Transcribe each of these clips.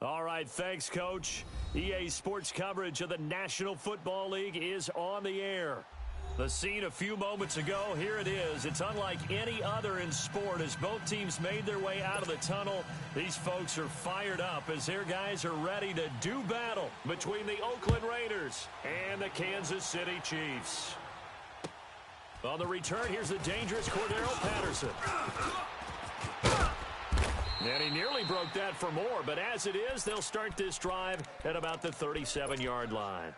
All right, thanks, Coach. EA Sports coverage of the National Football League is on the air. The scene a few moments ago, here it is. It's unlike any other in sport as both teams made their way out of the tunnel. These folks are fired up as their guys are ready to do battle between the Oakland Raiders and the Kansas City Chiefs. On the return, here's the dangerous Cordero Patterson. And he nearly broke that for more, but as it is, they'll start this drive at about the 37-yard line.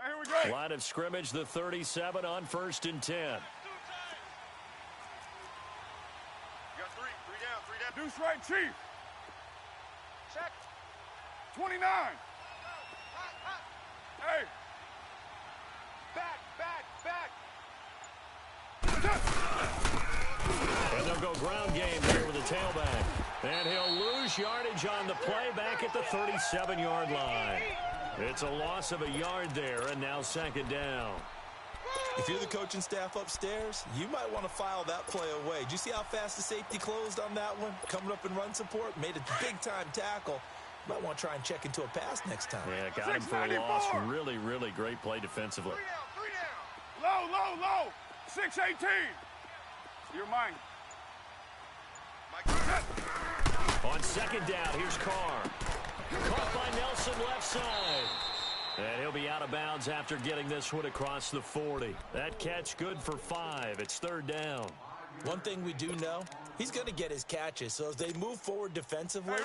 Here we go. Line of scrimmage, the 37 on 1st and 10. You got three down. Deuce right, Chief. Check. 29. Hey. Back. And they'll go ground game here with the tailback. And he'll lose yardage on the play back at the 37-yard line. It's a loss of a yard there, and now 2nd down. If you're the coaching staff upstairs, you might want to file that play away. Did you see how fast the safety closed on that one? Coming up in run support, made a big-time tackle. Might want to try and check into a pass next time. Yeah, got him for a loss. Really, really great play defensively. Three down. Low. 6-18. You're mine. On 2nd down, here's Carr. Caught by Nelson left side. And he'll be out of bounds after getting this one across the 40. That catch good for 5. It's 3rd down. One thing we do know, he's going to get his catches. So as they move forward defensively,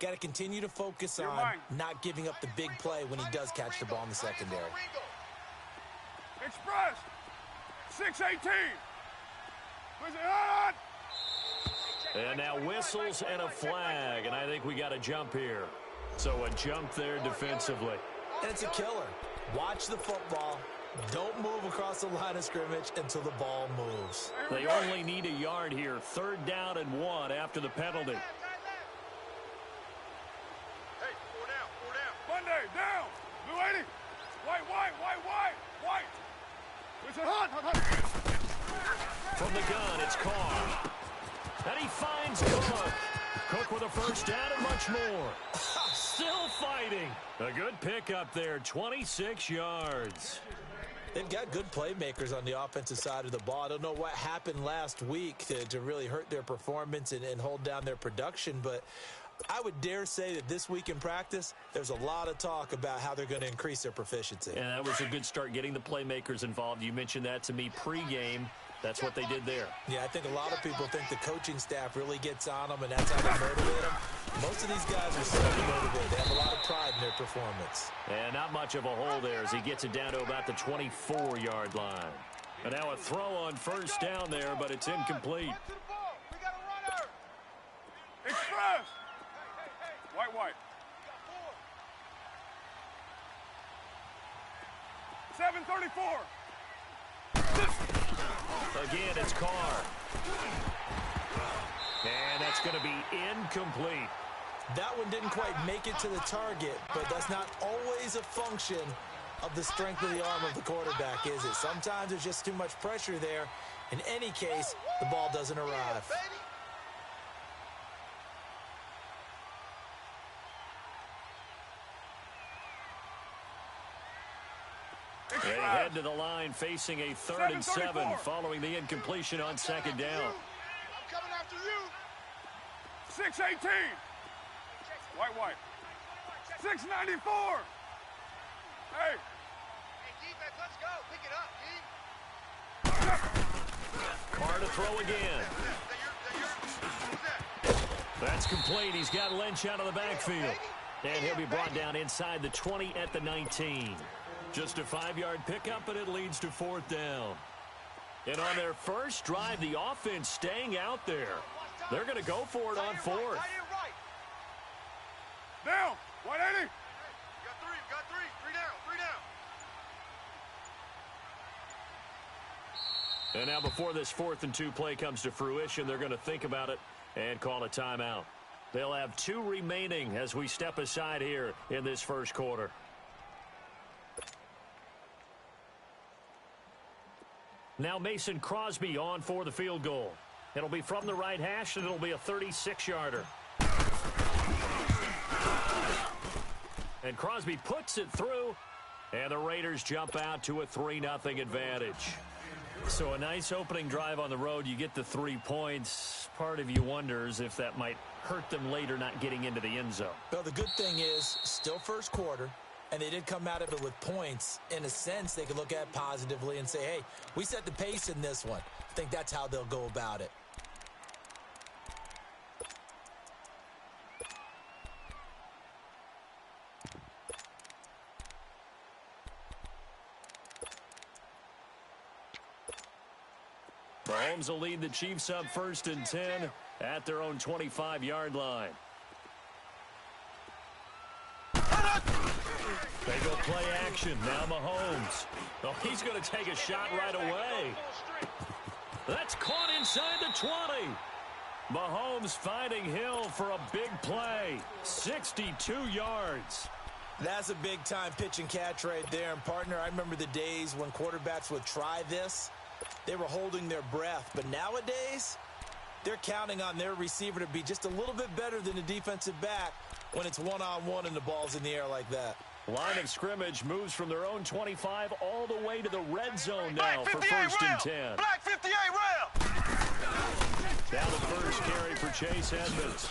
got to continue to focus on not giving up the big play when he does catch the ball in the secondary. Express. 6-18. And now whistles and a flag, and I think we got a jump here. So a jump there defensively. And it's a killer. Watch the football. Don't move across the line of scrimmage until the ball moves. They only need a yard here. 3rd down and 1 after the penalty. Hey, 4 down. Monday, down. Blue 80. White. From the gun, it's Carr. And he finds Cook. Cook with a 1st down and much more. Still fighting. A good pickup there, 26 yards. They've got good playmakers on the offensive side of the ball. I don't know what happened last week to really hurt their performance and hold down their production, but I would dare say that this week in practice, there's a lot of talk about how they're going to increase their proficiency. And that was a good start getting the playmakers involved. You mentioned that to me pregame. That's what they did there. Yeah, I think a lot of people think the coaching staff really gets on them, and that's how they motivate them. Most of these guys are self-motivated. They have a lot of pride in their performance. And not much of a hole there as he gets it down to about the 24-yard line. And now a throw on 1st down there, but it's incomplete. Express. White. 7:34. Again, it's Carr. And that's going to be incomplete. That one didn't quite make it to the target, but that's not always a function of the strength of the arm of the quarterback, is it? Sometimes there's just too much pressure there. In any case, the ball doesn't arrive. They head to the line facing a 3rd and 7 following the incompletion on 2nd down. I'm coming after you. 6-18. White. 6-94. Hey, defense, let's go. Pick it up, D. Carr to throw again. That's complete. He's got Lynch out of the backfield. And he'll be brought down inside the 20 at the 19. Just a 5-yard pickup, but it leads to 4th down. And on their first drive, the offense staying out there. They're going to go for it on 4th. Down. 180. Got three. 3 down. And now before this 4th and 2 play comes to fruition, they're going to think about it and call a timeout. They'll have 2 remaining as we step aside here in this first quarter. Now Mason Crosby on for the field goal. It'll be from the right hash, and it'll be a 36-yarder. And Crosby puts it through, and the Raiders jump out to a 3-0 advantage. So a nice opening drive on the road. You get the 3 points. Part of you wonders if that might hurt them later not getting into the end zone. Well, the good thing is, still first quarter, and they did come out of it with points. In a sense, they could look at it positively and say, hey, we set the pace in this one. I think that's how they'll go about it. Mahomes will lead the Chiefs up 1st and 10 at their own 25-yard line. They go play action. Now Mahomes. Oh, he's going to take a shot right away. That's caught inside the 20. Mahomes finding Hill for a big play. 62 yards. That's a big-time pitch and catch right there. And, partner, I remember the days when quarterbacks would try this. They were holding their breath. But nowadays, they're counting on their receiver to be just a little bit better than the defensive back when it's one-on-one and the ball's in the air like that. Line of scrimmage moves from their own 25 all the way to the red zone now for 1st and 10. Black 58 rail. Down the first carry for Chase Edmonds.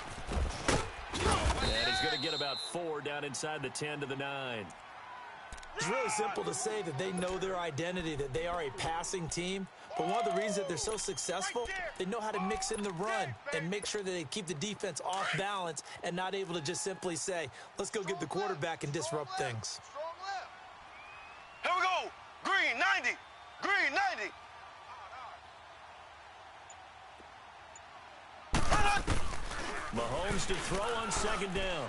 And he's going to get about 4 down inside the 10 to the 9. It's really simple to say that they know their identity, that they are a passing team. But one of the reasons that they're so successful, they know how to mix in the run and make sure that they keep the defense off balance and not able to just simply say, let's go get the quarterback and disrupt things. Here we go. Green 90. Green 90. Mahomes to throw on 2nd down.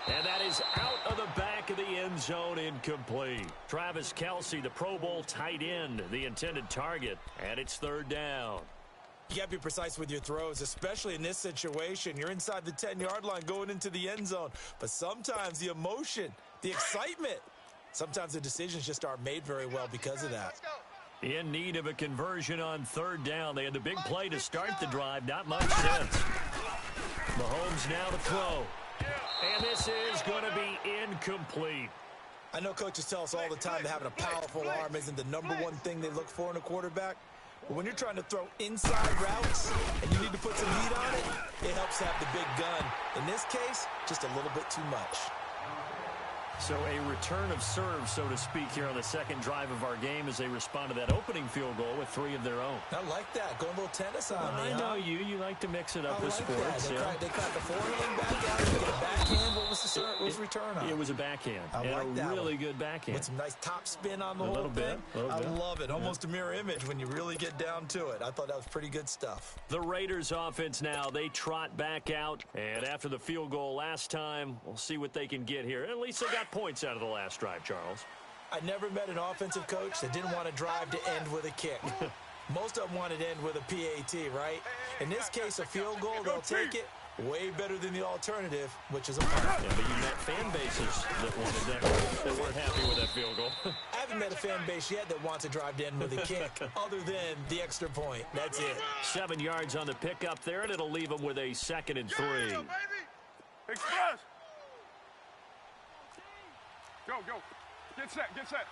And that is out of the back of the end zone, incomplete. Travis Kelce, the Pro Bowl tight end, the intended target, and it's 3rd down. You got to be precise with your throws, especially in this situation. You're inside the 10-yard line going into the end zone. But sometimes the emotion, the excitement, sometimes the decisions just aren't made very well because of that. In need of a conversion on 3rd down. They had the big play to start the drive. Not much sense. Mahomes now to throw. And this is going to be incomplete. I know coaches tell us all the time that having a powerful arm isn't the #1 thing they look for in a quarterback. But when you're trying to throw inside routes and you need to put some heat on it, it helps to have the big gun. In this case, just a little bit too much. So a return of serve, so to speak, here on the 2nd drive of our game as they respond to that opening field goal with 3 of their own. I like that. Going a little tennis on me, I know you. You like to mix it up with like sports. That. They caught the forehand back out. They get a backhand. What was the serve? What was the return on? It was a backhand. I and like that really one. Good backhand. With some nice top spin on the a whole little thing. Bit. I love it. Almost a mirror image when you really get down to it. I thought that was pretty good stuff. The Raiders offense now, they trot back out. And after the field goal last time, we'll see what they can get here. At least they got points out of the last drive, Charles. I never met an offensive coach that didn't want to drive to end with a kick. Most of them wanted to end with a PAT, right? In this case, a field goal, they'll take it. Way better than the alternative, which is a punt. Yeah, but you met fan bases that wanted that weren't happy with that field goal. I haven't met a fan base yet that wants to drive to end with a kick, other than the extra point. That's it. 7 yards on the pickup there, and it'll leave them with a 2nd and 3. Yeah, baby. Express. Go, go. Get set, get set.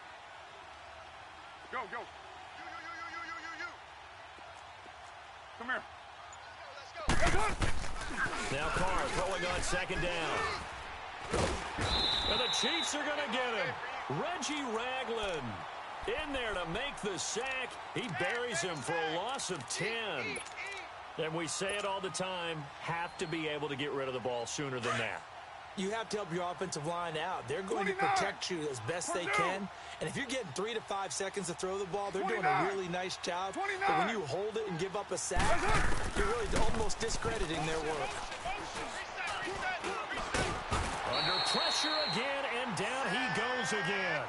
Go, go. You. Come here. Let's go. Now Carr throwing on 2nd down. And the Chiefs are going to get him. Reggie Ragland in there to make the sack. He buries him for a loss of 10. And we say it all the time, have to be able to get rid of the ball sooner than that. You have to help your offensive line out. They're going to protect you as best they can. And if you're getting 3 to 5 seconds to throw the ball, they're doing a really nice job. But when you hold it and give up a sack, you're really almost discrediting their work. Under pressure again, and down he goes again.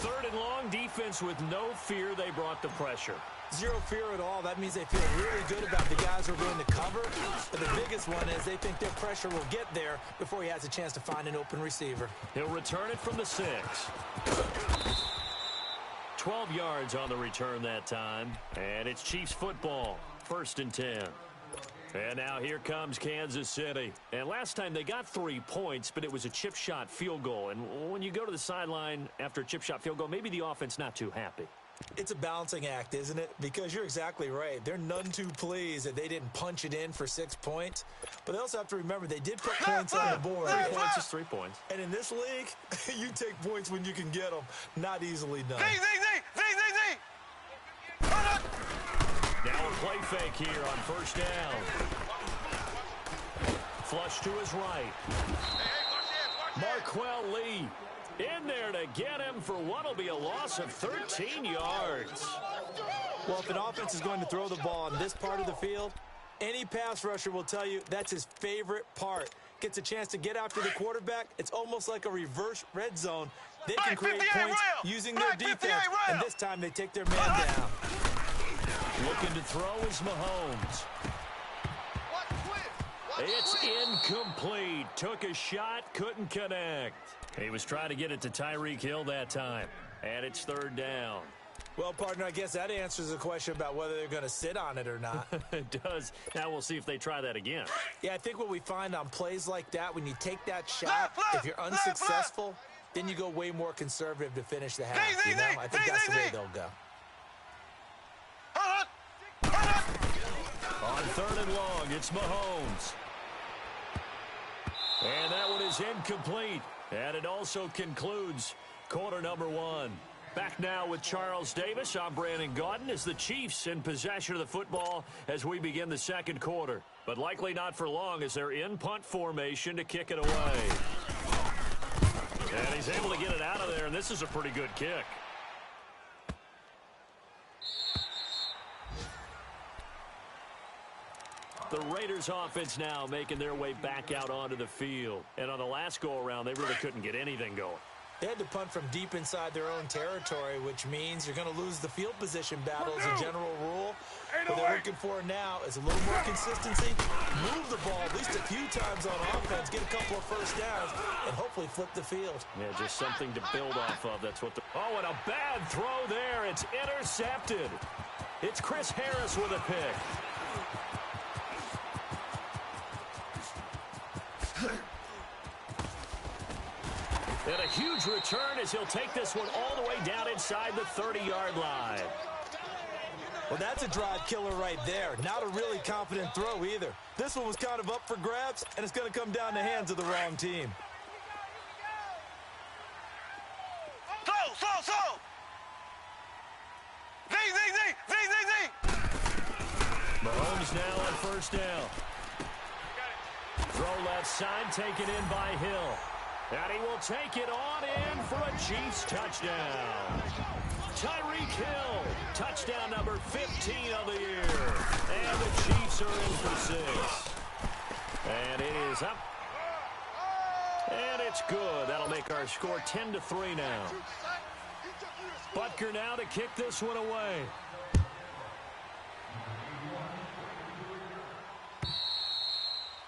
3rd and long, defense with no fear. They brought the pressure. Zero fear at all. That means they feel really good about the guys who are going to cover. But the biggest one is they think their pressure will get there before he has a chance to find an open receiver. He'll return it from the 6. 12 yards on the return that time. And it's Chiefs football, 1st and 10. And now here comes Kansas City. And last time they got 3 points, but it was a chip shot field goal. And when you go to the sideline after a chip shot field goal, maybe the offense not too happy. It's a balancing act, isn't it? Because you're exactly right. They're none too pleased that they didn't punch it in for 6 points. But they also have to remember they did put points on the board. 3 points is 3 points. And in this league, you take points when you can get them. Not easily done. Now a play fake here on 1st down. Flush to his right. Marquell Lee in there to get him for what will be a loss of 13 yards. Well, if an offense is going to throw the ball on this part of the field, any pass rusher will tell you that's his favorite part. Gets a chance to get after the quarterback. It's almost like a reverse red zone. They can create points using their defense, and this time they take their man down. Looking to throw is Mahomes. It's incomplete. Took a shot, couldn't connect. He was trying to get it to Tyreek Hill that time. And it's 3rd down. Well, partner, I guess that answers the question about whether they're going to sit on it or not. It does. Now we'll see if they try that again. Yeah, I think what we find on plays like that, when you take that shot, if you're unsuccessful, then you go way more conservative to finish the half. You know? I think that's the way they'll go. On 3rd and long, it's Mahomes. And that one is incomplete. And it also concludes quarter number 1. Back now with Charles Davis. I'm Brandon Gaudin as the Chiefs in possession of the football as we begin the 2nd quarter. But likely not for long as they're in punt formation to kick it away. And he's able to get it out of there, and this is a pretty good kick. The Raiders offense now making their way back out onto the field. And on the last go-around, they really couldn't get anything going. They had to punt from deep inside their own territory, which means you're going to lose the field position battle as a general rule. What they're looking for now is a little more consistency, move the ball at least a few times on offense, get a couple of first downs, and hopefully flip the field. Yeah, just something to build off of. That's what the... Oh, and a bad throw there. It's intercepted. It's Chris Harris with a pick. And a huge return as he'll take this one all the way down inside the 30-yard line. Well, that's a drive killer right there. Not a really confident throw either. This one was kind of up for grabs, and it's going to come down the hands of the wrong team. Mahomes now on 1st down. Throw left side, taken in by Hill. And he will take it on in for a Chiefs touchdown. Tyreek Hill, touchdown number 15 of the year. And the Chiefs are in for 6. And it is up. And it's good. That'll make our score 10-3 now. Butker now to kick this one away.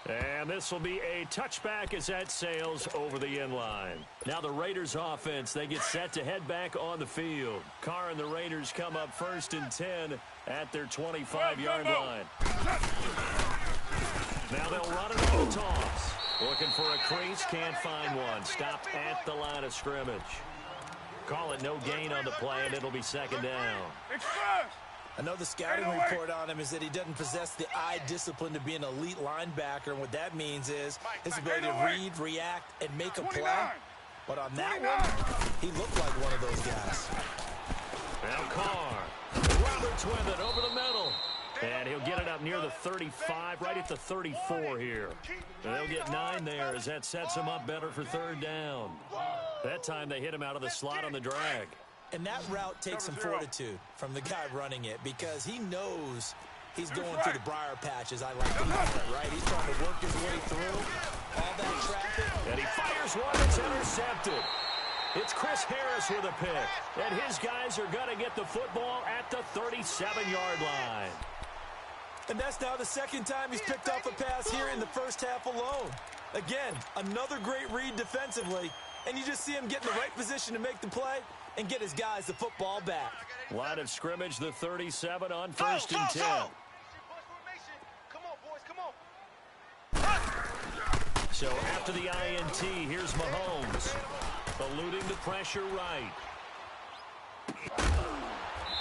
And this will be a touchback as that sails over the end line. Now the Raiders offense, they get set to head back on the field. Carr and the Raiders come up 1st and 10 at their 25-yard line. Now they'll run it on the toss. Looking for a crease, can't find one. Stop at the line of scrimmage. Call it no gain on the play, and it'll be 2nd down. I know the scouting report on him is that he doesn't possess the eye discipline to be an elite linebacker, and what that means is his ability to read, react, and make a play. But on that one, he looked like one of those guys. Now Carr. Roberts with it over the middle. And he'll get it up near the 35, right at the 34 here. And they'll get 9 there as that sets him up better for 3rd down. That time they hit him out of the slot on the drag. And that route takes some fortitude from the guy running it because he knows he's going through the briar patches, I like to call it, right? He's trying to work his way through all that traffic. And he fires one that's intercepted. It's Chris Harris with a pick. And his guys are going to get the football at the 37-yard line. And that's now the 2nd time he's picked off a pass here in the first half alone. Again, another great read defensively, and you just see him get in the right position to make the play and get his guys the football back. Line of scrimmage, the 37 on 1st and 10. Come on, boys, come on. So after the INT, here's Mahomes. Eluding the pressure right.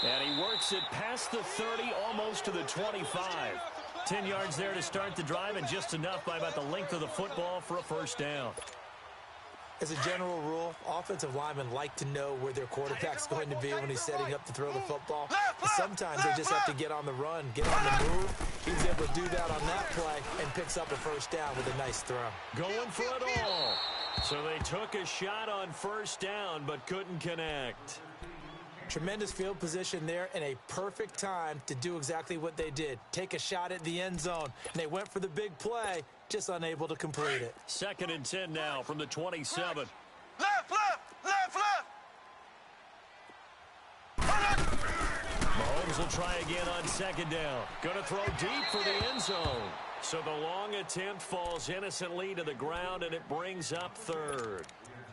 And he works it past the 30, almost to the 25. 10 yards there to start the drive, and just enough by about the length of the football for a first down. As a general rule, offensive linemen like to know where their quarterback's going to be when he's setting up to throw the football. And sometimes they just have to get on the run, get on the move. He was able to do that on that play and picks up a first down with a nice throw. Going for it all. So they took a shot on first down, but couldn't connect. Tremendous field position there and a perfect time to do exactly what they did. Take a shot at the end zone. And they went for the big play, just unable to complete it. 2nd and 10 now from the 27. Left, left, left, left. Mahomes will try again on 2nd down. Going to throw deep for the end zone. So the long attempt falls innocently to the ground, and it brings up 3rd.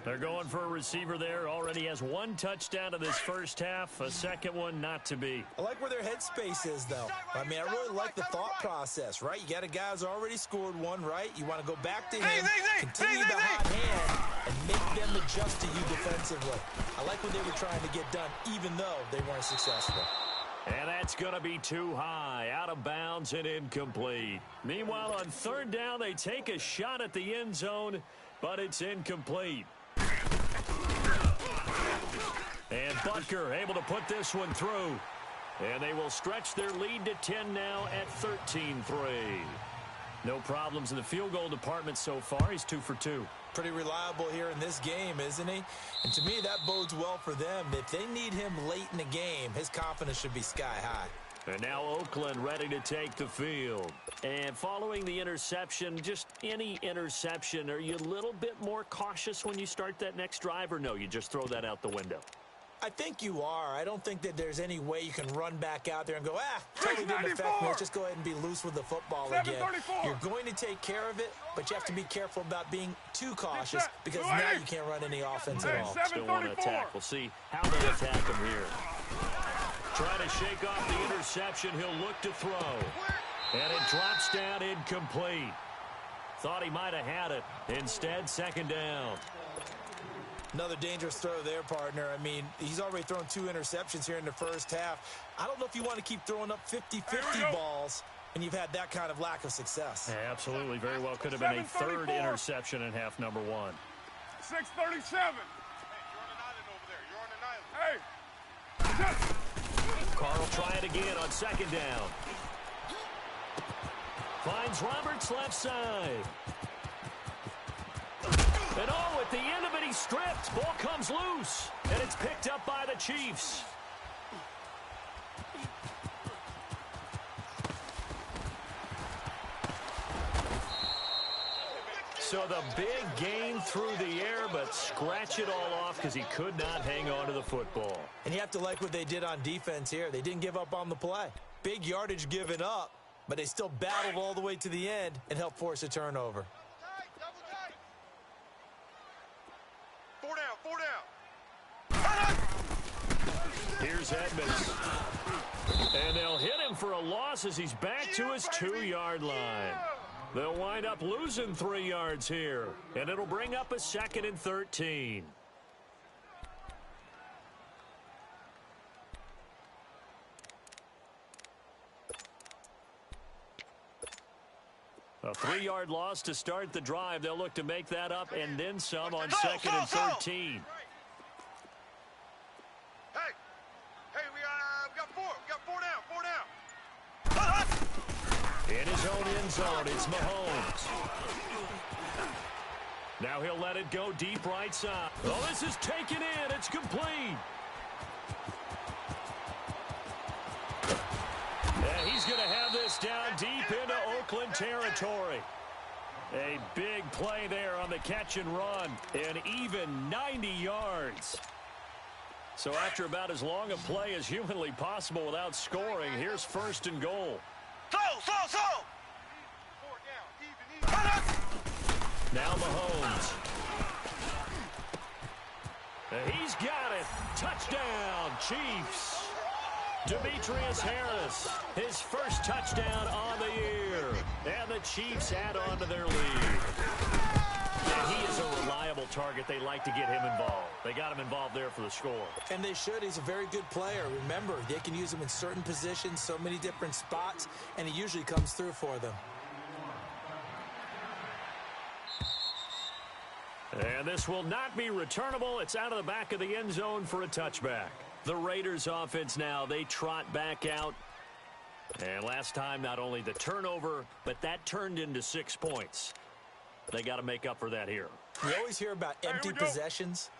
They're going for a receiver there. Already has 1 touchdown in this first half. A second one not to be. I like where their headspace is, though. I mean, I really like the thought process, right? You got a guy who's already scored one, right? You want to go back to him, continue the hot hand, and make them adjust to you defensively. I like what they were trying to get done, even though they weren't successful. And that's going to be too high, out of bounds and incomplete. Meanwhile, on 3rd down, they take a shot at the end zone, but it's incomplete. And Butker able to put this one through. And they will stretch their lead to 10 now at 13-3. No problems in the field goal department so far. He's 2 for 2. Pretty reliable here in this game, isn't he? And to me, that bodes well for them. If they need him late in the game, his confidence should be sky high. And now Oakland ready to take the field. And following the interception, just any interception, are you a little bit more cautious when you start that next drive, or no, you just throw that out the window? I think you are. I don't think that there's any way you can run back out there and go, totally didn't affect me. Let's just go ahead and be loose with the football again. You're going to take care of it, but you have to be careful about being too cautious because now you can't run any offense at all. Still want to attack. We'll see how they attack him here. Trying to shake off the interception. He'll look to throw. And it drops down incomplete. Thought he might have had it. Instead, 2nd down. Another dangerous throw there, partner. I mean, he's already thrown 2 interceptions here in the first half. I don't know if you want to keep throwing up 50-50 balls and you've had that kind of lack of success. Yeah, absolutely. Very well could have been a 3rd interception in half number 1. 6:37. Hey, you're on an island over there. You're on an island. Hey. Carr will try it again on 2nd down. Finds Roberts left side. And at the end of it, he's stripped. Ball comes loose. And it's picked up by the Chiefs. So the big gain through the air, but scratch it all off because he could not hang on to the football. And you have to like what they did on defense here. They didn't give up on the play. Big yardage given up, but they still battled all the way to the end and helped force a turnover. Four down. Here's Edmonds. And they'll hit him for a loss as he's back to his 2-yard line. They'll wind up losing 3 yards here. And it'll bring up a 2nd and 13. A 3-yard loss to start the drive. They'll look to make that up and then some on 2nd and 13. Hey, we got 4. We got 4 down. In his own end zone, it's Mahomes. Now he'll let it go deep right side. Oh, this is taken in. It's complete. And he's going to have this down deep into Oakland territory. A big play there on the catch and run. An even 90 yards. So after about as long a play as humanly possible without scoring, here's 1st and goal. So. Now Mahomes. He's got it. Touchdown, Chiefs. Demetrius Harris, his first touchdown on the year. And the Chiefs add on to their lead. Yeah, he is a reliable target. They like to get him involved. They got him involved there for the score. And they should. He's a very good player. Remember, they can use him in certain positions, so many different spots, and he usually comes through for them. And this will not be returnable. It's out of the back of the end zone for a touchback. The Raiders offense now, they trot back out. And last time, not only the turnover, but that turned into 6 points. They got to make up for that here. We always hear about empty possessions,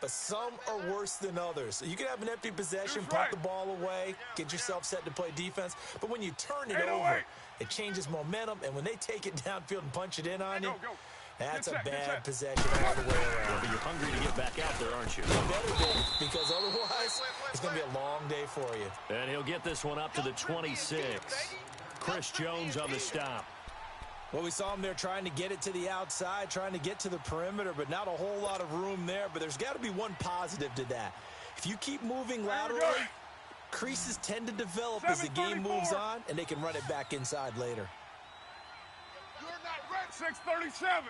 but some are worse than others. So you can have an empty possession, pop the ball away, get yourself set to play defense. But when you turn it over, it changes momentum. And when they take it downfield and punch it in on you, that's a bad possession all the way around. But you're hungry to get back out there, aren't you? You better be, because otherwise it's going to be a long day for you. And he'll get this one up to the 26. Chris Jones on the stop. Well, we saw him there trying to get it to the outside, trying to get to the perimeter, but not a whole lot of room there. But there's got to be one positive to that. If you keep moving laterally, creases tend to develop as the game moves on, and they can run it back inside later. You're not red. 637.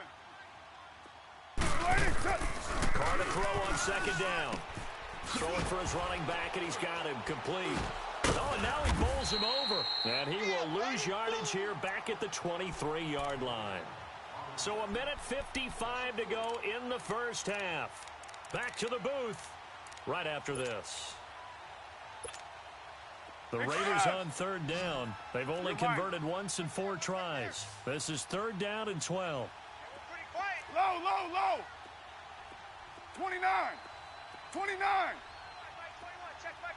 Carr to throw on second down. Throwing for his running back, and he's got him complete. Oh, and now he bowls him over. And he will lose yardage here back at the 23-yard line. So 1:55 to go in the first half. Back to the booth right after this. The Raiders on third down. They've only converted once in 4 tries. This is 3rd down and 12. Low, low, low. 29. 29.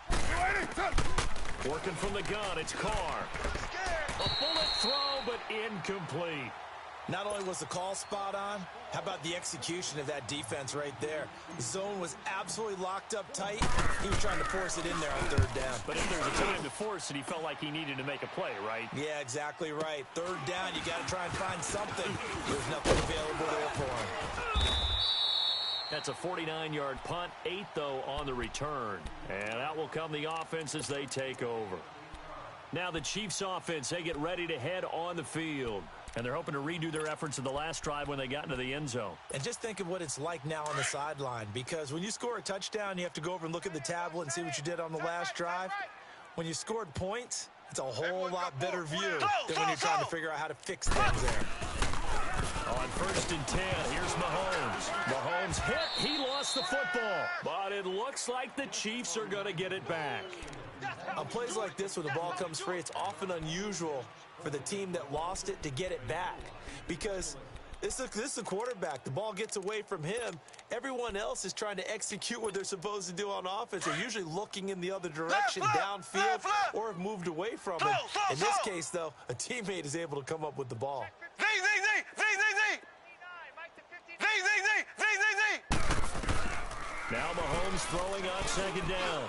280. Working from the gun, it's Carr. A bullet throw, but incomplete. Not only was the call spot on, how about the execution of that defense right there? The zone was absolutely locked up tight. He was trying to force it in there on 3rd down. But if there's a time to force it, he felt like he needed to make a play, right? Yeah, exactly right. 3rd down, you got to try and find something. There's nothing available there for him. That's a 49-yard punt, 8, though, on the return. And out will come the offense as they take over. Now the Chiefs offense, they get ready to head on the field. And they're hoping to redo their efforts in the last drive when they got into the end zone. And just think of what it's like now on the sideline, because when you score a touchdown, you have to go over and look at the tablet and see what you did on the last drive. When you scored points, it's a whole lot better view than when you're trying to figure out how to fix things there. On 1st and 10, here's Mahomes. Mahomes hit. He lost the football. But it looks like the Chiefs are going to get it back. On plays like this, when the ball comes free, it's often unusual for the team that lost it to get it back, because this is the quarterback. The ball gets away from him. Everyone else is trying to execute what they're supposed to do on offense. They're usually looking in the other direction, downfield, or have moved away from it. In this case, though, a teammate is able to come up with the ball. Now Mahomes throwing on 2nd down.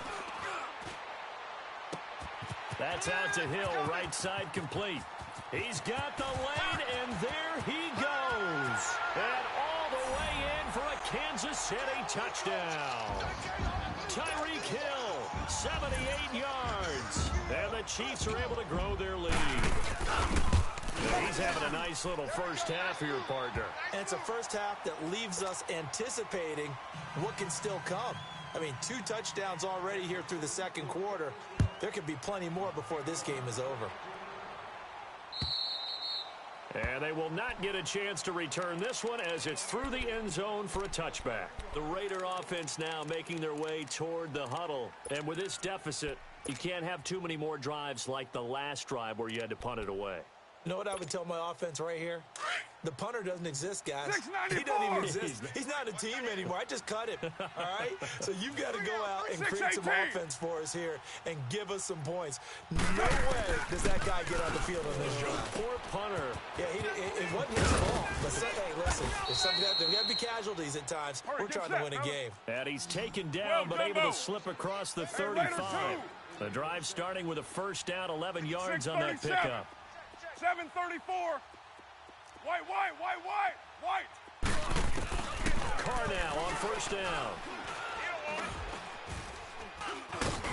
That's out to Hill, right side complete. He's got the lane, and there he goes. And all the way in for a Kansas City touchdown. Tyreek Hill, 78 yards. And the Chiefs are able to grow their lead. And he's having a nice little first half here, partner. And it's a first half that leaves us anticipating what can still come. I mean, 2 touchdowns already here through the 2nd quarter. There could be plenty more before this game is over. And they will not get a chance to return this one as it's through the end zone for a touchback. The Raider offense now making their way toward the huddle. And with this deficit, you can't have too many more drives like the last drive where you had to punt it away. You know what I would tell my offense right here? The punter doesn't exist, guys. 694. He doesn't even exist. He's not a team anymore. I just cut him, all right? So you've got to go out and create some offense for us here and give us some points. No way does that guy get on the field on this drive. Poor punter. Yeah, it wasn't his fault. But hey, listen, there's got to be casualties at times. We're trying to win a game. And he's taken down, but able to slip across the 35. The drive starting with a first down, 11 yards on that pickup. 734. White. Carr now on first down.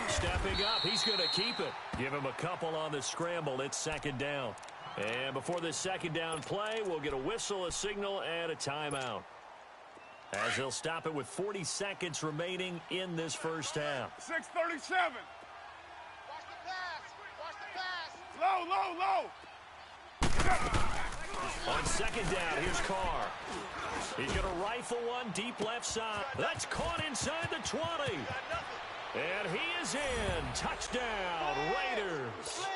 Stepping up, he's going to keep it. Give him a couple on the scramble. It's second down. And before this second down play, we'll get a whistle, a signal, and a timeout, as they'll stop it with 40 seconds remaining in this first half. 6:37. Watch the pass. Watch the pass. Low, low, low. On second down, here's Carr. He's going to rifle one deep left side. That's caught inside the 20. And he is in. Touchdown, Raiders.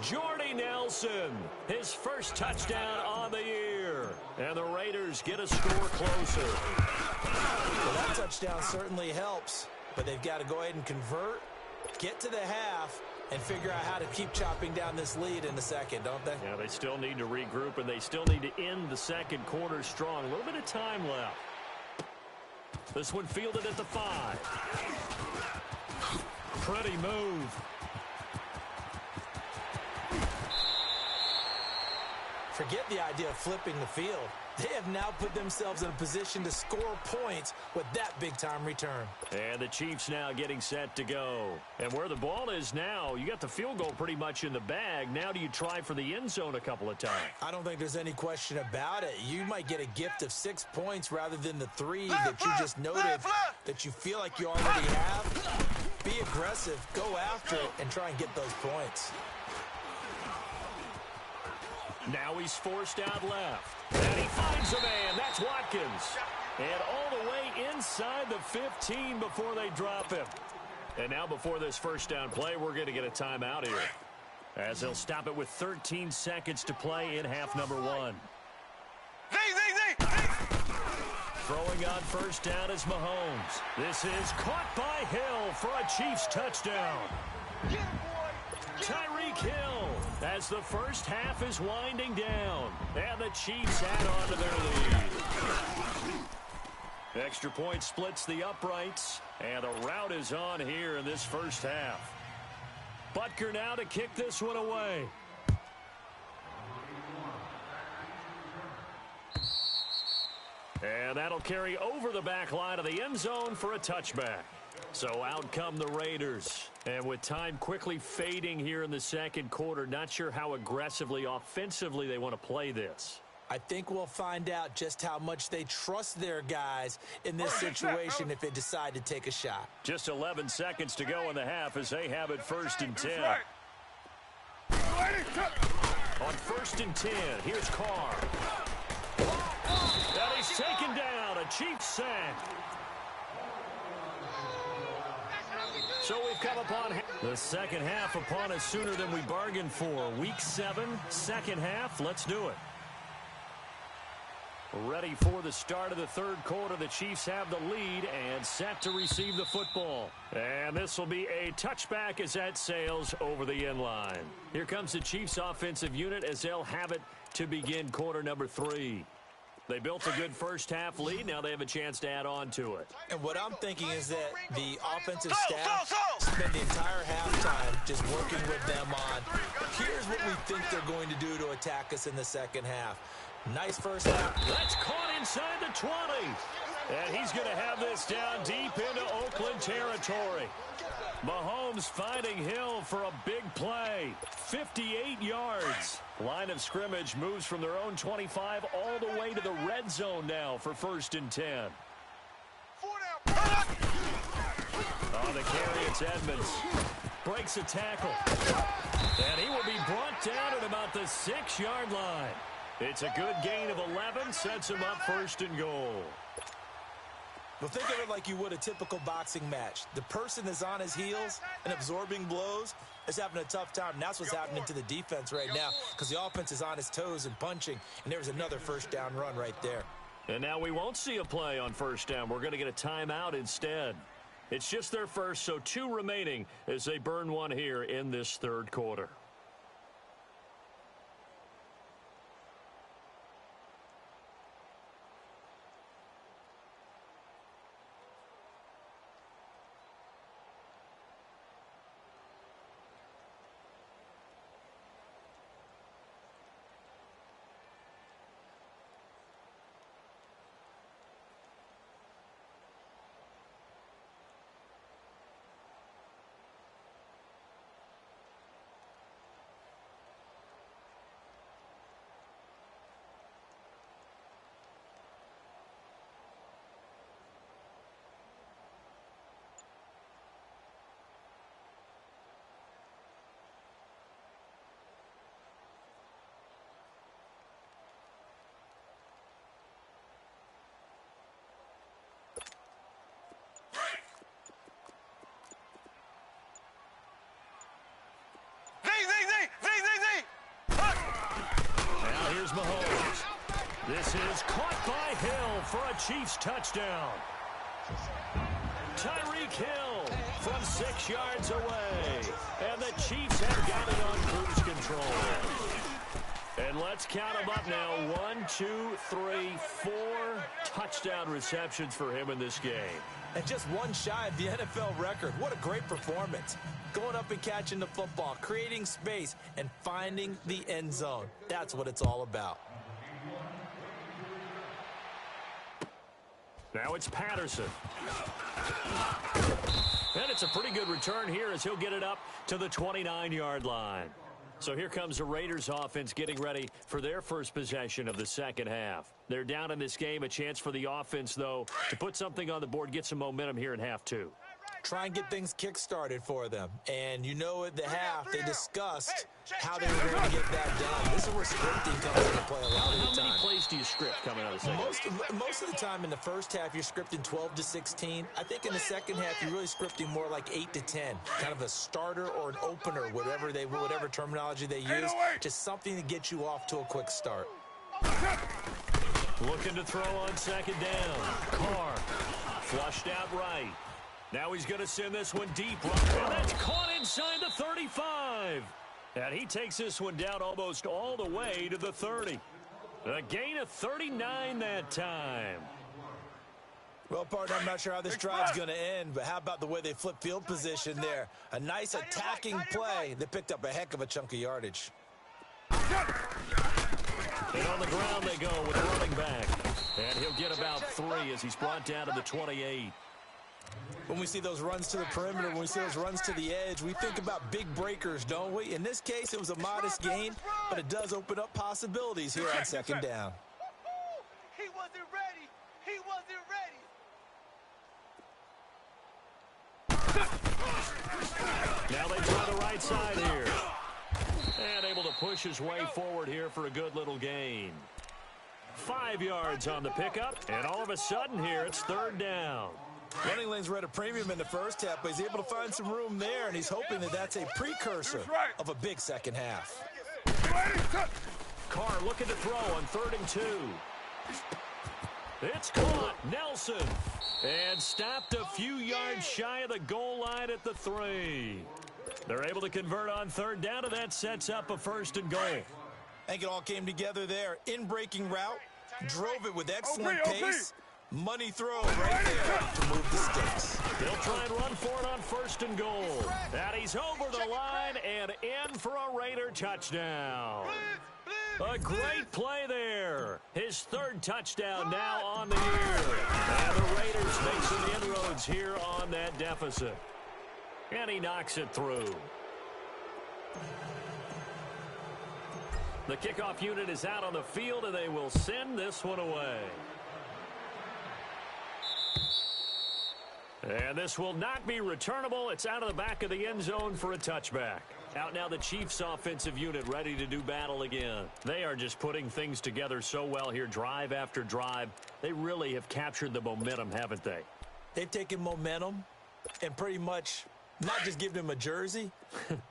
Jordy Nelson, his first touchdown on the year. And the Raiders get a score closer. Well, that touchdown certainly helps, but they've got to go ahead and convert, get to the half, and figure out how to keep chopping down this lead in the second, don't they? Yeah, they still need to regroup, and they still need to end the second quarter strong. A little bit of time left. This one fielded at the 5. Pretty move. Forget the idea of flipping the field. They have now put themselves in a position to score points with that big-time return. And the Chiefs now getting set to go. And where the ball is now, you got the field goal pretty much in the bag. Now do you try for the end zone a couple of times? I don't think there's any question about it. You might get a gift of 6 points rather than the 3 that you just noted that you feel like you already have. Be aggressive, go after it, and try and get those points. Now he's forced out left. And he finds a man. That's Watkins. And all the way inside the 15 before they drop him. And now before this first down play, we're going to get a timeout here, as they'll stop it with 13 seconds to play in half number 1. Throwing on first down is Mahomes. This is caught by Hill for a Chiefs touchdown. Tyreek Hill, as the first half is winding down, and the Chiefs add on to their lead. Extra point splits the uprights, and the rout is on here in this first half. Butker now to kick this one away. And that'll carry over the back line of the end zone for a touchback. So out come the Raiders. And with time quickly fading here in the second quarter, not sure how aggressively, offensively they want to play this. I think we'll find out just how much they trust their guys in this situation if they decide to take a shot. Just 11 seconds to go in the half as they have it first and 10. On first and 10, here's Carr. And he's taken down. A Chiefs sack. So we've come upon the second half upon us sooner than we bargained for. Week 7, second half. Let's do it. Ready for the start of the third quarter. The Chiefs have the lead and set to receive the football. And this will be a touchback as that sails over the end line. Here comes the Chiefs offensive unit as they'll have it to begin quarter number 3. They built a good first half lead. Now they have a chance to add on to it. And what I'm thinking is that the offensive staff spend the entire halftime just working with them on, here's what we think they're going to do to attack us in the second half. Nice first half. That's caught inside the 20. And he's going to have this down deep into Oakland territory. Mahomes finding Hill for a big play. 58 yards. Line of scrimmage moves from their own 25 all the way to the red zone now for first and 10. On the carry, it's Edmonds. Breaks a tackle. And he will be brought down at about the 6-yard line. It's a good gain of 11, sets him up first and goal. Well, think of it like you would a typical boxing match. The person that's on his heels and absorbing blows is having a tough time. And that's what's happening to the defense right now because the offense is on his toes and punching, and there's another first down run right there. And now we won't see a play on first down. We're going to get a timeout instead. It's just their first, so 2 remaining as they burn one here in this third quarter. This is caught by Hill for a Chiefs touchdown. Tyreek Hill from 6 yards away. And the Chiefs have got it on cruise control. And let's count them up now. 1, 2, 3, 4 touchdown receptions for him in this game. And just one shy of the NFL record. What a great performance. Going up and catching the football, creating space, and finding the end zone. That's what it's all about. Now it's Patterson. And it's a pretty good return here as he'll get it up to the 29-yard line. So here comes the Raiders offense getting ready for their first possession of the second half. They're down in this game. A chance for the offense, though, to put something on the board, get some momentum here in half two. Try and get things kick-started for them. And you know at the half, they discussed how they were going to get that done. This is where scripting comes into play a lot of the time. How many plays do you script coming out of the second? Most of the time in the first half, you're scripting 12 to 16. I think in the second half, you're really scripting more like 8 to 10. Kind of a starter or an opener, whatever terminology they use. Just something to get you off to a quick start. Looking to throw on second down. Carr flushed out right. Now he's going to send this one deep. And that's caught inside the 35. And he takes this one down almost all the way to the 30. A gain of 39 that time. Well, partner, I'm not sure how this drive's going to end, but how about the way they flip field position there? A nice attacking play. They picked up a heck of a chunk of yardage. And on the ground they go with a running back. And he'll get about 3 as he's brought down to the 28. When we see those runs to the perimeter, when we see those runs to the edge, we think about big breakers, don't we? In this case, it was a modest gain, but it does open up possibilities here on second down. He wasn't ready. He wasn't ready. Now they try the right side here. And able to push his way forward here for a good little gain. 5 yards on the pickup, and all of a sudden here it's third down. Running lanes were at a premium in the first half, but he's able to find some room there, and he's hoping that that's a precursor of a big second half. Carr looking to throw on 3rd and 2. It's caught. Nelson. And stopped a few yards shy of the goal line at the 3. They're able to convert on 3rd down, and that sets up a 1st and goal. I think it all came together there. In-breaking route, drove it with excellent pace. Money throw right there to move the sticks. They'll try and run for it on 1st and goal. And he's over the line and in for a Raider touchdown. A great play there. His 3rd touchdown now on the year. And the Raiders make some inroads here on that deficit. And he knocks it through. The kickoff unit is out on the field, and they will send this one away. And this will not be returnable. It's out of the back of the end zone for a touchback. Out now the Chiefs offensive unit ready to do battle again. They are just putting things together so well here, drive after drive. They really have captured the momentum, haven't they? They've taken momentum and pretty much not just given him a jersey,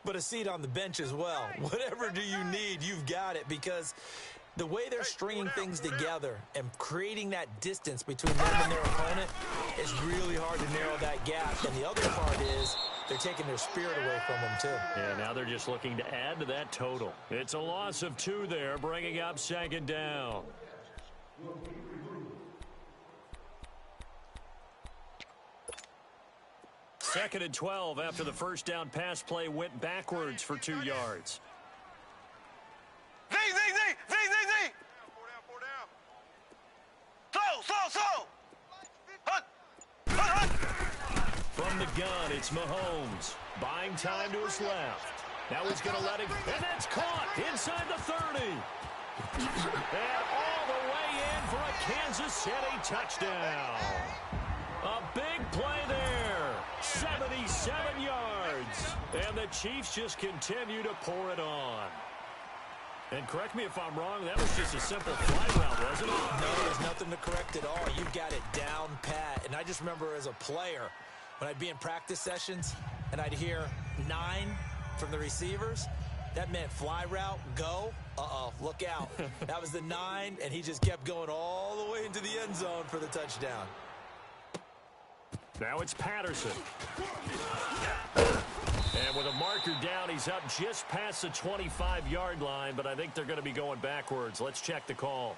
but a seat on the bench as well. Whatever do you need, you've got it, because the way they're stringing things together and creating that distance between them and their opponent is really hard to narrow that gap. And the other part is they're taking their spirit away from them, too. Yeah, now they're just looking to add to that total. It's a loss of 2 there, bringing up 2nd down. Second and 12 after the first down pass play went backwards for 2 yards. Z. 4 down. Slow. Hunt. From the gun, it's Mahomes. Buying time to his left. Now he's going to let it, and that's caught inside the 30. And all the way in for a Kansas City touchdown. A big play there. 77 yards. And the Chiefs just continue to pour it on. And correct me if I'm wrong, that was just a simple fly route, wasn't it? No, there's nothing to correct at all. You've got it down pat. And I just remember as a player, when I'd be in practice sessions and I'd hear 9 from the receivers, that meant fly route, go. Uh-oh, look out. That was the 9, and he just kept going all the way into the end zone for the touchdown. Now it's Patterson. And with a marker down, he's up just past the 25-yard line, but I think they're going to be going backwards. Let's check the call.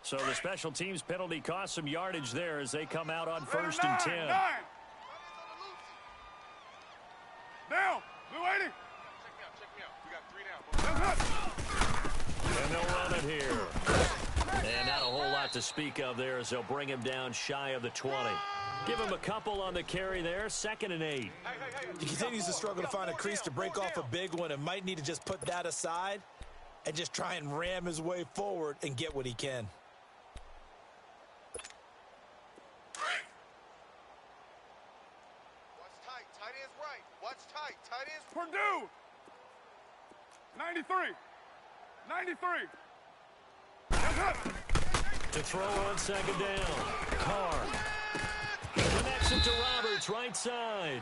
So the special teams penalty cost some yardage there as they come out on 1st and 10. Down. Blue 80. Check me out. We got 3 now. And they'll run it here. And not a whole lot to speak of there as they'll bring him down shy of the 20. Give him a couple on the carry there. 2nd and 8. He continues to struggle to find a crease to break off a big one and might need to just put that aside and just try and ram his way forward and get what he can. Purdue. 93. 93. To throw on 2nd down. Carr connects it to Roberts, right side.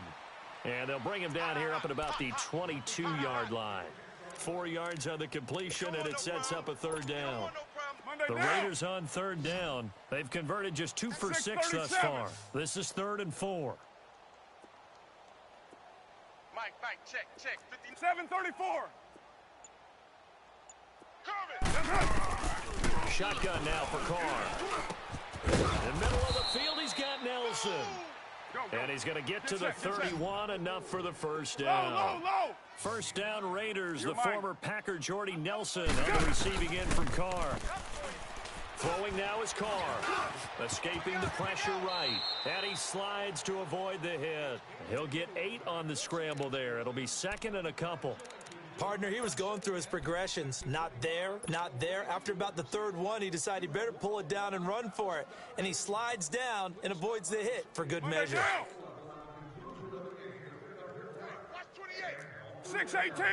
And they'll bring him down here up at about the 22-yard line. 4 yards on the completion, and it sets up a 3rd down. The Raiders on 3rd down. They've converted just 2 for 6 thus far. This is 3rd and 4. Mike, check. 734. Shotgun now for Carr. In the middle of the field, he's got Nelson. And he's going to get to the 31, enough for the 1st down. Low. 1st down Raiders, the former Packer Jordy Nelson on the receiving end from Carr. Throwing now is Carr. Escaping the pressure right. And he slides to avoid the hit. He'll get 8 on the scramble there. It'll be 2nd and a couple. Partner, he was going through his progressions. Not there, not there. After about the 3rd one, he decided he better pull it down and run for it. And he slides down and avoids the hit for good measure. 618.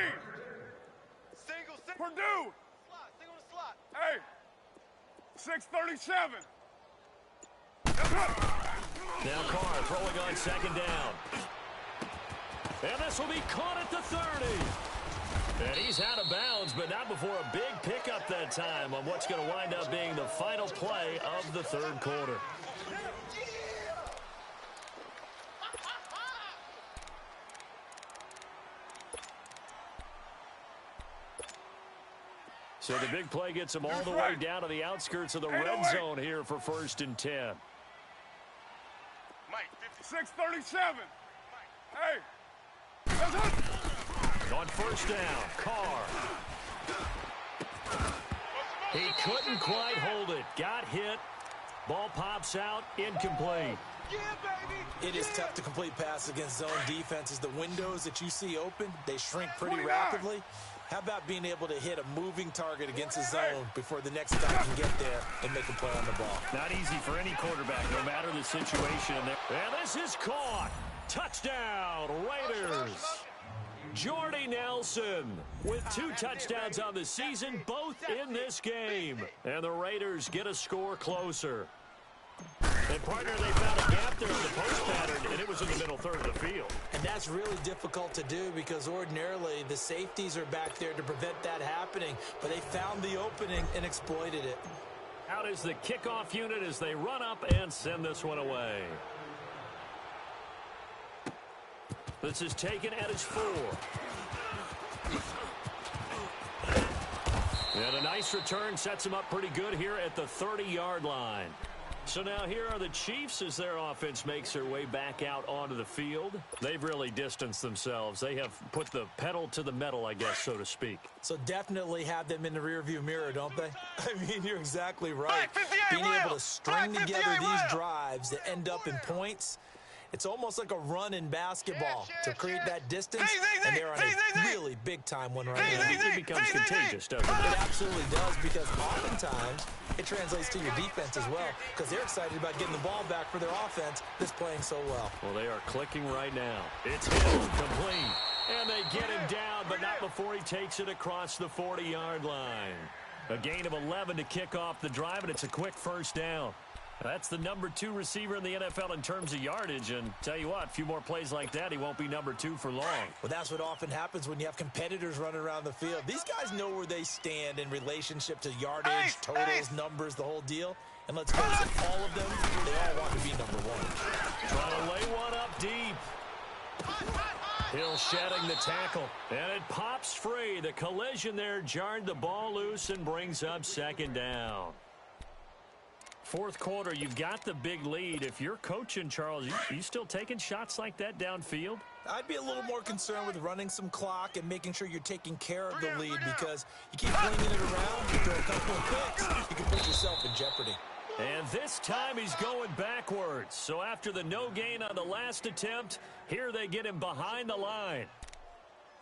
Single. Purdue. Single to slot. Hey. 637. Now Carr throwing on 2nd down. And this will be caught at the 30. And he's out of bounds, but not before a big pickup that time on what's going to wind up being the final play of the 3rd quarter. So the big play gets him all the way down to the outskirts of the red zone here for 1st and 10. Mike, 637. Hey. On 1st down, Carr. He couldn't quite hold it. Got hit. Ball pops out. Incomplete. Yeah, baby. It is tough to complete passes against zone defenses. The windows that you see open, they shrink pretty rapidly. How about being able to hit a moving target against a zone before the next guy can get there and make a play on the ball? Not easy for any quarterback, no matter the situation. And this is caught. Touchdown, Raiders. Jordy Nelson with 2 touchdowns on the season, both in this game. And the Raiders get a score closer. And, partner, they found a gap there in the post pattern, and it was in the middle 3rd of the field. And that's really difficult to do because ordinarily the safeties are back there to prevent that happening. But they found the opening and exploited it. Out is the kickoff unit as they run up and send this one away. This is taken at its 4. And a nice return sets him up pretty good here at the 30-yard line. So now here are the Chiefs as their offense makes their way back out onto the field. They've really distanced themselves. They have put the pedal to the metal, I guess, so to speak. So definitely have them in the rearview mirror, don't they? I mean, you're exactly right. Being able to string together these drives that end up in points, it's almost like a run in basketball to create that distance, and they're on a really big-time one right now. It becomes contagious, doesn't it? It absolutely does, because oftentimes it translates to your defense as well, because they're excited about getting the ball back for their offense that's playing so well. Well, they are clicking right now. It's Hill, complete. And they get him down, but not before he takes it across the 40-yard line. A gain of 11 to kick off the drive, and it's a quick 1st down. That's the number 2 receiver in the NFL in terms of yardage, and tell you what, a few more plays like that, he won't be number 2 for long. Well, that's what often happens when you have competitors running around the field. These guys know where they stand in relationship to yardage, totals, numbers, the whole deal. And let's face it, all of them, they all want to be number 1. Trying to lay one up deep. Hill shedding the tackle, and it pops free. The collision there jarred the ball loose and brings up second down. Fourth quarter, you've got the big lead. If you're coaching, Charles, you still taking shots like that downfield? I'd be a little more concerned with running some clock and making sure you're taking care of the lead, because you keep flinging it around, you throw a couple of picks, you can put yourself in jeopardy. And this time he's going backwards. So after the no gain on the last attempt, here they get him behind the line.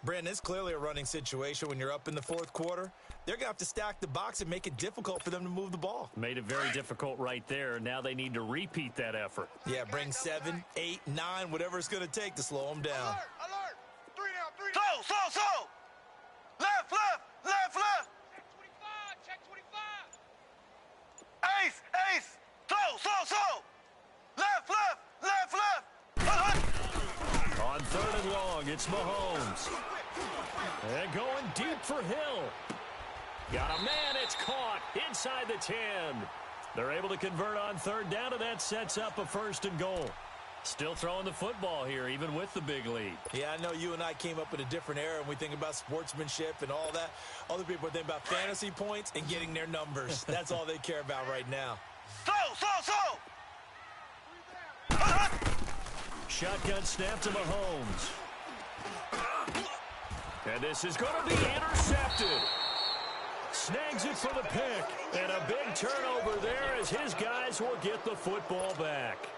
Brandon, it's clearly a running situation when you're up in the fourth quarter. They're going to have to stack the box and make it difficult for them to move the ball. Made it very difficult right there. Now they need to repeat that effort. Yeah, bring 7, 8, 9, whatever it's going to take to slow them down. Alert! 3 down. So! Left! Check 25! Check 25! Ace! So! Left! On third and long, it's Mahomes. And going deep for Hill. Got a man, it's caught inside the 10. They're able to convert on third down, and that sets up a 1st and goal. Still throwing the football here, even with the big lead. Yeah, I know you and I came up in a different era, and we think about sportsmanship and all that. Other people think about fantasy points and getting their numbers. That's all they care about right now. So! Shotgun snap to Mahomes. And this is going to be intercepted. Snags it for the pick. And a big turnover there as his guys will get the football back.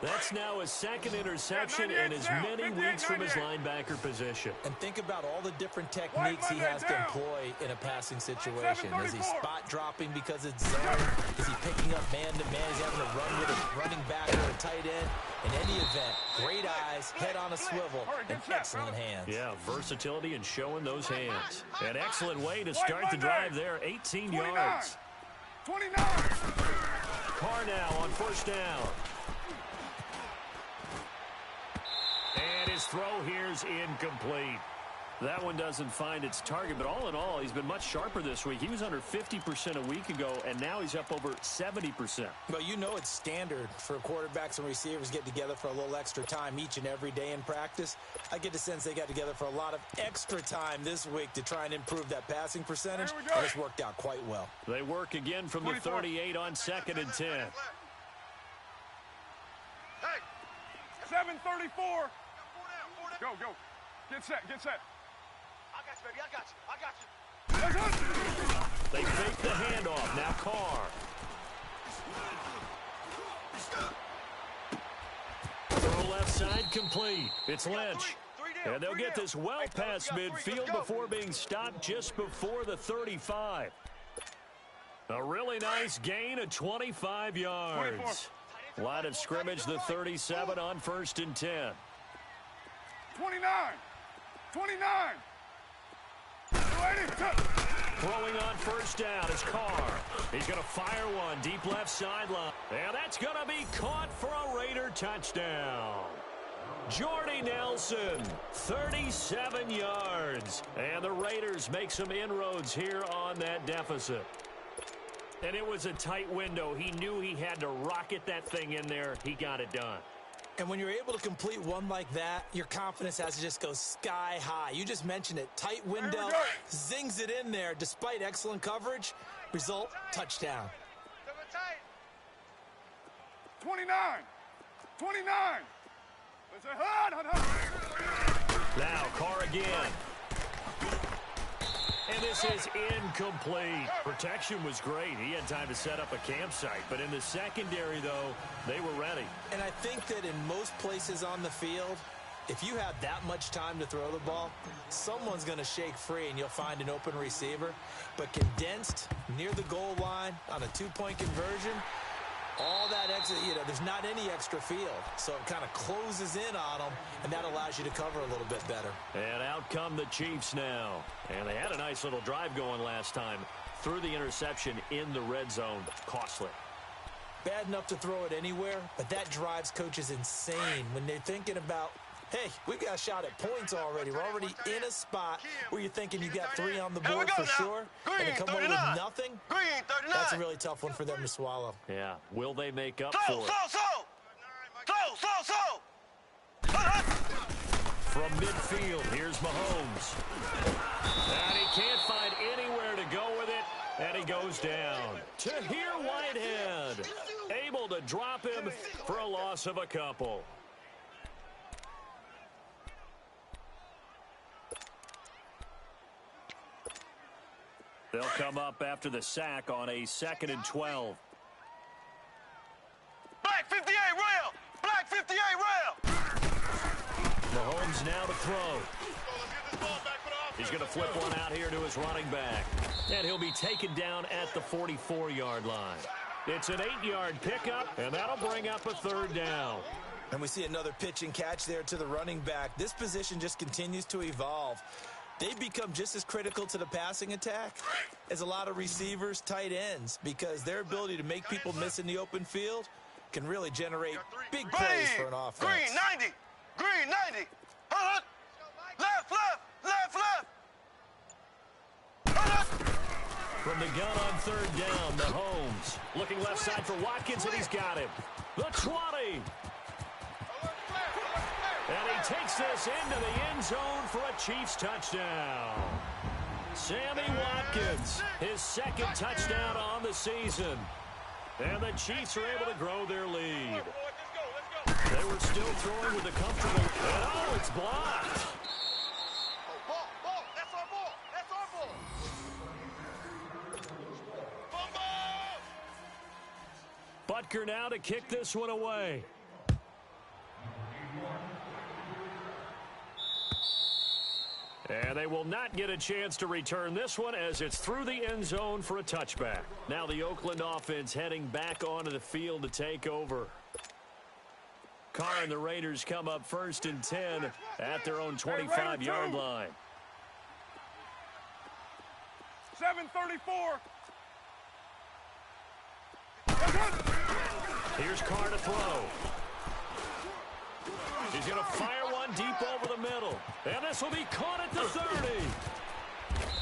That's now his 2nd interception in as many weeks from his linebacker position. And think about all the different techniques he has to employ in a passing situation. Is he spot dropping because it's zone? Is he picking up man-to-man? Is he having to run with a running back or a tight end? In any event, great eyes, head on a swivel, and excellent hands. Yeah, versatility and showing those hands. An excellent way to start the drive there, 18 yards. 29! Carr now on 1st down. And his throw here's incomplete. That one doesn't find its target, but all in all, he's been much sharper this week. He was under 50% a week ago, and now he's up over 70%. Well, you know it's standard for quarterbacks and receivers get together for a little extra time each and every day in practice. I get the sense they got together for a lot of extra time this week to try and improve that passing percentage, and it's worked out quite well. They work again from the 38 on 2nd and 10. Hey! 7:34. 4 down. Go. Get set. I got you, baby. I got you. They fake the handoff. Now Carr. Throw left side complete. It's Lynch. And they'll get this well past midfield before being stopped just before the 35. A really nice gain of 25 yards. Line of scrimmage, the 37 on 1st and 10. 29. Throwing on 1st down is Carr. He's going to fire one deep left sideline. And that's going to be caught for a Raider touchdown. Jordy Nelson, 37 yards. And the Raiders make some inroads here on that deficit. And it was a tight window. He knew he had to rocket that thing in there. He got it done. And when you're able to complete one like that, your confidence has to just go sky high. You just mentioned it. Tight window, zings it in there despite excellent coverage. Result, touchdown. 29. Now Carr again. And this is incomplete. Protection was great. He had time to set up a campsite. But in the secondary, though, they were ready. And I think that in most places on the field, if you have that much time to throw the ball, someone's going to shake free and you'll find an open receiver. But condensed near the goal line on a 2-point conversion, all that extra, there's not any extra field. So it kind of closes in on them, and that allows you to cover a little bit better. And out come the Chiefs now. And they had a nice little drive going last time. Threw the interception in the red zone. Costly. bad enough to throw it anywhere, but that drives coaches insane when they're thinking about, hey, we've got a shot at points already. We're already in a spot where you're thinking you got 3 on the board for sure, and to come away with nothing, that's a really tough one for them to swallow. Yeah, will they make up for it? From midfield, here's Mahomes. And he can't find anywhere to go with it, and he goes down. Tahir Whitehead, able to drop him for a loss of a couple. They'll come up after the sack on a 2nd and 12. Black 58 rail! Black 58 rail! Mahomes now to throw. He's going to flip one out here to his running back. And he'll be taken down at the 44-yard line. It's an 8-yard pickup, and that'll bring up a 3rd down. And we see another pitch and catch there to the running back. This position just continues to evolve. They become just as critical to the passing attack as a lot of receivers, tight ends, because their ability to make people miss in the open field can really generate big plays for an offense. Green 90! Green 90! Left, left, left, left! From the gun on 3rd down, Mahomes looking left side for Watkins, and he's got him. The 20. And he takes this into the end zone for a Chiefs touchdown. Sammy Watkins, his 2nd touchdown on the season. And the Chiefs are able to grow their lead. They were still throwing with a comfortable... And oh, it's blocked. Ball, ball, that's our ball, that's our ball. Butker now to kick this one away. And they will not get a chance to return this one as it's through the end zone for a touchback. Now the Oakland offense heading back onto the field to take over. Carr and the Raiders come up 1st and 10 at their own 25-yard line. 7:34. Here's Carr to throw. He's going to fire one deep over the middle. And this will be caught at the 30.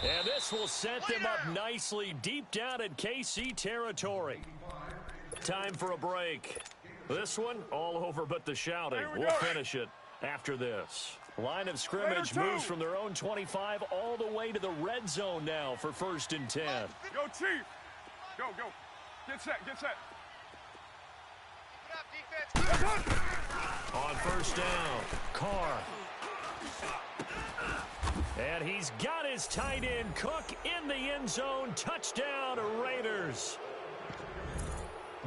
And this will set them up nicely deep down in KC territory. Time for a break. This one all over but the shouting. We'll finish it after this. Line of scrimmage moves from their own 25 all the way to the red zone now for 1st and 10. Go, Chief. Go, go. Get set, get set. On 1st down, Carr. And he's got his tight end, Cook, in the end zone. Touchdown, Raiders.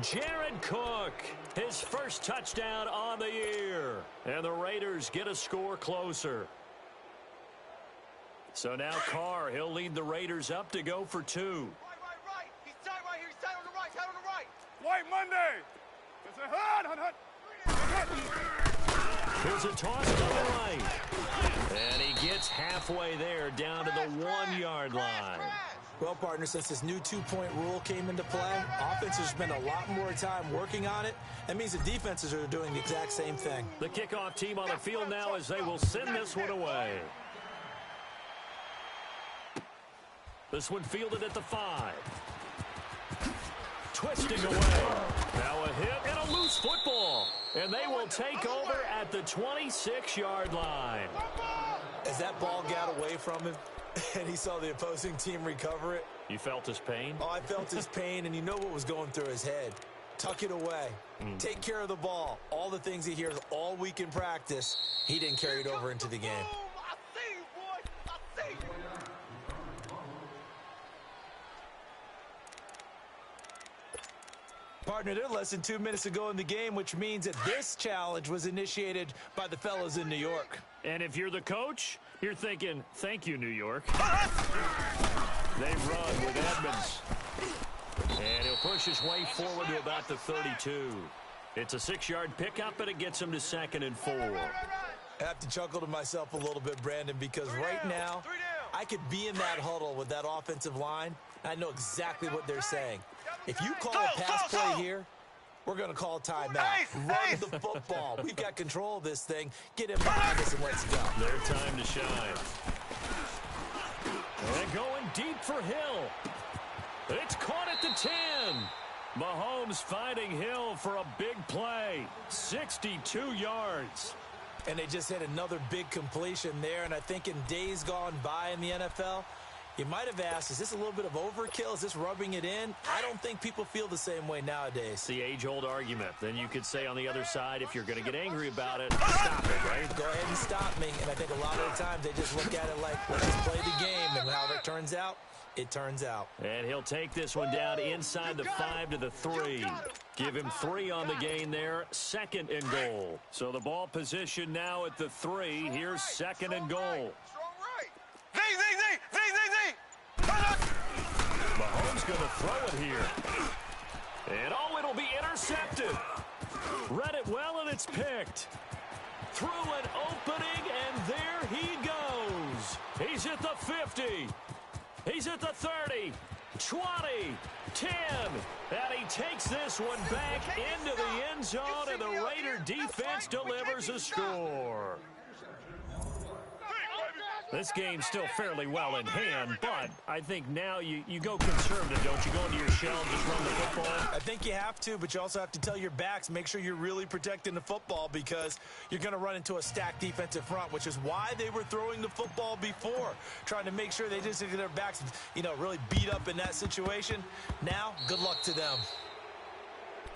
Jared Cook, his 1st touchdown on the year. And the Raiders get a score closer. So now Carr, he'll lead the Raiders up to go for 2. Right. He's tight right here. He's tight on the right. Tight on the right. White Monday. It's a hut. Here's a toss to the right. And he gets halfway there down to the 1-yard line. Well, partner, since this new 2-point rule came into play, offenses spend a lot more time working on it. That means the defenses are doing the exact same thing. The kickoff team on the field now as they will send this one away. This one fielded at the 5. Twisting away. Now a hit and a loose football. And they will take over at the 26-yard line. As that ball got away from him and he saw the opposing team recover it. You felt his pain? Oh, I felt his pain, and you know what was going through his head. Tuck it away. Take care of the ball. All the things he hears all week in practice, he didn't carry it over into the game. I see you, boy. I see you. Partner, they're less than 2 minutes ago in the game, which means that this challenge was initiated by the fellas in New York. And if you're the coach, you're thinking, thank you, New York. They run with Edmonds. And he'll push his way forward to about the 32. It's a 6-yard pickup, and it gets him to 2nd and 4. I have to chuckle to myself a little bit, Brandon, because right now I could be in that huddle with that offensive line, and I know exactly what they're saying. If you call a pass play here, We're going to call timeout. Run the football. We've got control of this thing. Get him behind us and let's go. Their time to shine. And going deep for Hill. It's caught at the 10. Mahomes finding Hill for a big play. 62 yards. And they just hit another big completion there. And I think in days gone by in the NFL, you might have asked, is this a little bit of overkill? Is this rubbing it in? I don't think people feel the same way nowadays. It's the age-old argument. Then you could say on the other side, if you're going to get angry about it, stop it, right? Go ahead and stop me. And I think a lot of the times they just look at it like, let's just play the game. And however it turns out, it turns out. And he'll take this one down inside the 5 to the 3. Give him 3 on the gain there. 2nd and goal. So the ball position now at the 3. Here's 2nd and goal. Mahomes going to throw it here. And oh, it'll be intercepted. Read it well, and it's picked. Through an opening, and there he goes. He's at the 50. He's at the 30, 20, 10, and he takes this one back into the end zone, and the Raider defense delivers a score. This game's still fairly well in hand, but I think now you go conservative, don't you? Go into your shell and just run the football. I think you have to, but you also have to tell your backs, make sure you're really protecting the football because you're going to run into a stacked defensive front, which is why they were throwing the football before, trying to make sure they just get their backs, really beat up in that situation. Now, good luck to them.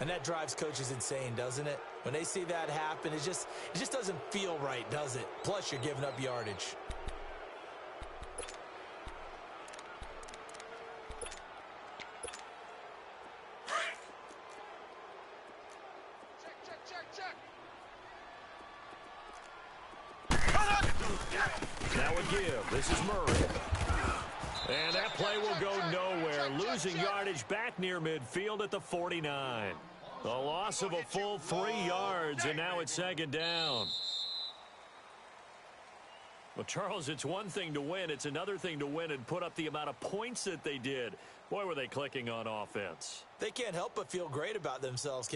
And that drives coaches insane, doesn't it? When they see that happen, it just doesn't feel right, does it? Plus, you're giving up yardage. Now a give. This is Murray. And that play will go nowhere. Losing yardage back near midfield at the 49. The loss of a full 3 yards, and now it's 2nd down. Well, Charles, it's one thing to win. It's another thing to win and put up the amount of points that they did. Boy, were they clicking on offense. They can't help but feel great about themselves,